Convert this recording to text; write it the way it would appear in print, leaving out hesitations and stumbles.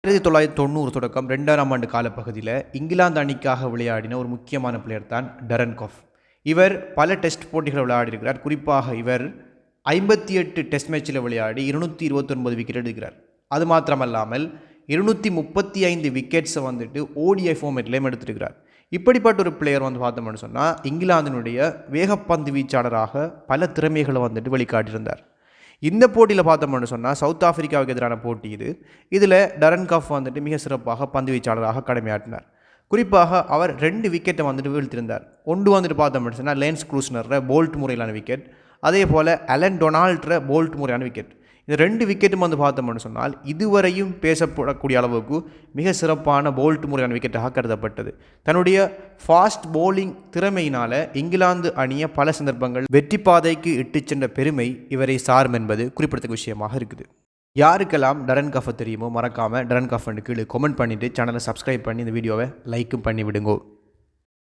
1990 தொடக்கம் 2000ஆம் ஆண்டு காலப்பகுதியில் இங்கிலாந்து அணிக்காக விளையாடின ஒரு முக்கியமான பிளேயர் தான் டரன் கஃப். இவர் பல டெஸ்ட் போட்டிகளை விளையாடியிருக்கிறார். குறிப்பாக இவர் 58 டெஸ்ட் மேட்சில் விளையாடி 229 விக்கெட் எடுக்கிறார். அது மாத்திரமல்லாமல் 235 விக்கெட்ஸை வந்துட்டு ஓடிஐ ஃபார்மேட்லேயும் எடுத்திருக்கிறார். இப்படிப்பட்ட ஒரு பிளேயர் பார்த்தோம்னு சொன்னால் இங்கிலாந்தினுடைய வேகப்பந்து வீச்சாளராக பல திறமைகளை வெளிக்காட்டியிருந்தார். இந்த போட்டியில் பார்த்தோம்னு சொன்னால் சவுத் ஆப்பிரிக்காவுக்கு எதிரான போட்டி இதில் டரன் கஃப் மிக சிறப்பாக பந்து வீச்சாளராக கடமையாற்றினார். குறிப்பாக அவர் 2 விக்கெட்டை வீழ்த்திருந்தார். ஒன்று பார்த்தோம்னு சொன்னால் லேன்ஸ் க்ரூஸ்னர போல்ட் முறையிலான விக்கெட், அதே போல் அலன் டொனால்ட்ர போல்ட் முறையான விக்கெட். இந்த 2 விக்கெட்டும் பார்த்தோம்னு சொன்னால் இதுவரையும் பேசப்படக்கூடிய அளவுக்கு மிக சிறப்பான போல்ட் முறையான விக்கெட்டாக கருதப்பட்டது. தன்னுடைய ஃபாஸ்ட் போலிங் திறமையினால் இங்கிலாந்து அணியை பல சந்தர்ப்பங்கள் வெற்றி பாதைக்கு இட்டு சென்ற பெருமை இவரை சாரும் என்பது குறிப்பிடத்தக்க விஷயமாக இருக்குது. யாருக்கெல்லாம் டரன் கஃப் தெரியுமோ மறக்காமல் டரன் கஃப் கீழே கமெண்ட் பண்ணிவிட்டு சேனலை சப்ஸ்கிரைப் பண்ணி இந்த வீடியோவை லைக்கும் பண்ணி விடுங்கோ.